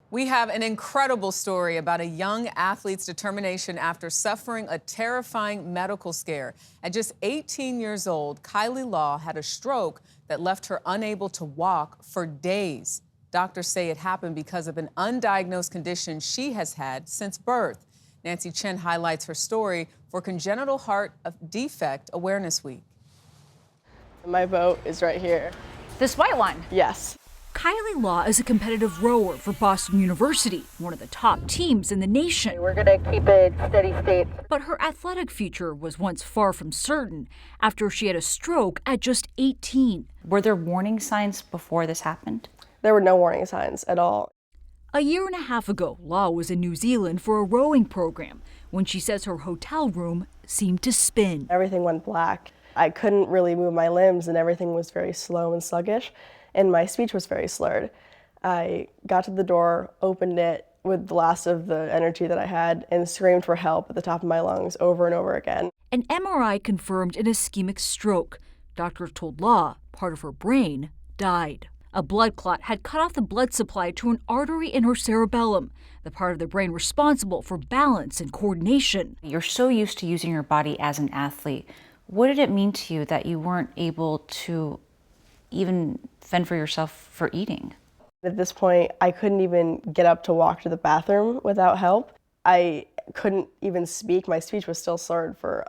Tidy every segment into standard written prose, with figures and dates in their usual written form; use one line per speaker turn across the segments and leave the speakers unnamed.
We have an incredible story about a young athlete's determination after suffering a terrifying medical scare. At just 18 years old, Kylie Lough had a stroke that left her unable to walk for days. Doctors say it happened because of an undiagnosed condition she has had since birth. Nancy Chen highlights her story for Congenital Heart Defect Awareness Week.
My boat is right here.
This white one?
Yes.
Kylie Lough is a competitive rower for Boston University, one of the top teams in the nation.
We're gonna keep it steady state.
But her athletic future was once far from certain after she had a stroke at just 18.
Were there warning signs before this happened?
There were no warning signs at all.
A year and a half ago, Lough was in New Zealand for a rowing program when she says her hotel room seemed to spin.
Everything went black. I couldn't really move my limbs and everything was very slow and sluggish, and my speech was very slurred. I got to the door, opened it with the last of the energy that I had, and screamed for help at the top of my lungs over and over again.
An MRI confirmed an ischemic stroke. Doctors told Lough part of her brain died. A blood clot had cut off the blood supply to an artery in her cerebellum, the part of the brain responsible for balance and coordination.
You're so used to using your body as an athlete. What did it mean to you that you weren't able to even fend for yourself for eating?
At this point, I couldn't even get up to walk to the bathroom without help. I couldn't even speak. My speech was still slurred for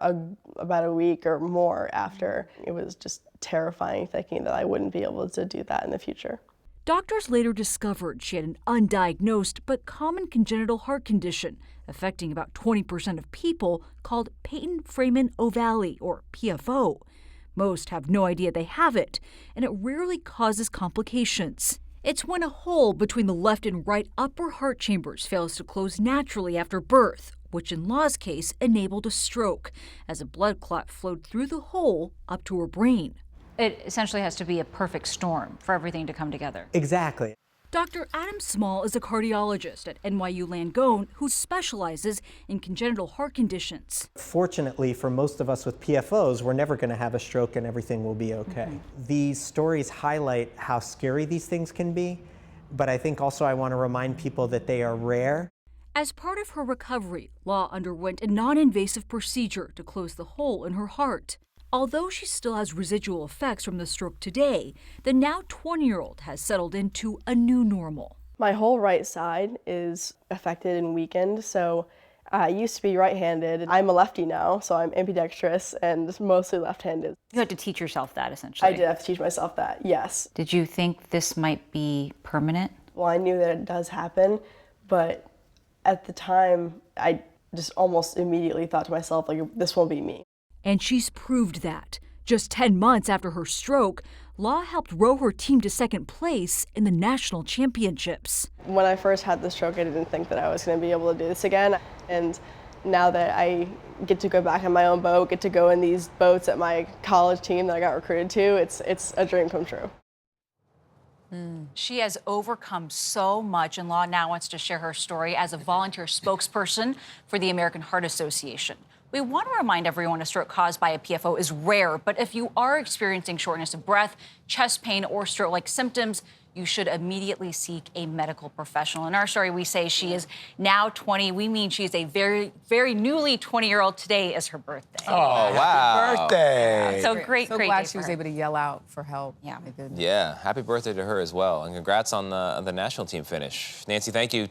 about a week or more after. It was just terrifying thinking that I wouldn't be able to do that in the future.
Doctors later discovered she had an undiagnosed but common congenital heart condition affecting about 20% of people called patent-Freeman ovale, or PFO. Most have no idea they have it, and it rarely causes complications. It's when a hole between the left and right upper heart chambers fails to close naturally after birth, which in Lough's case enabled a stroke, as a blood clot flowed through the hole up to her brain.
It essentially has to be a perfect storm for everything to come together.
Exactly.
Dr. Adam Small is a cardiologist at NYU Langone who specializes in congenital heart conditions.
Fortunately, for most of us with PFOs, we're never going to have a stroke and everything will be okay. These stories highlight how scary these things can be, but I think also I want to remind people that they are rare.
As part of her recovery, Lough underwent a non-invasive procedure to close the hole in her heart. Although she still has residual effects from the stroke today, the now 20-year-old has settled into a new normal.
My whole right side is affected and weakened, so I used to be right-handed. I'm a lefty now, so I'm ambidextrous and mostly left-handed.
You had to teach yourself that, essentially.
I did have to teach myself that, yes.
Did you think this might be permanent?
Well, I knew that it does happen, but at the time, I just almost immediately thought to myself, like, this won't be me.
And she's proved that. Just 10 months after her stroke, Lough helped row her team to second place in the national championships.
When I first had the stroke, I didn't think that I was going to be able to do this again. And now that I get to go back on my own boat, get to go in these boats at my college team that I got recruited to, it's a dream come true.
She has overcome so much, and Lough now wants to share her story as a volunteer spokesperson for the American Heart Association. We want to remind everyone a stroke caused by a PFO is rare, but if you are experiencing shortness of breath, chest pain, or stroke-like symptoms, you should immediately seek a medical professional. In our story, we say she is now 20. We mean she is a very, very newly 20-year-old. Today is her birthday.
Oh, wow.
Happy birthday.
So
So
great
glad
day
she
for
was
her.
able to yell out for help.
Yeah.
My goodness.
Yeah, happy birthday to her as well. And congrats on the national team finish. Nancy, thank you.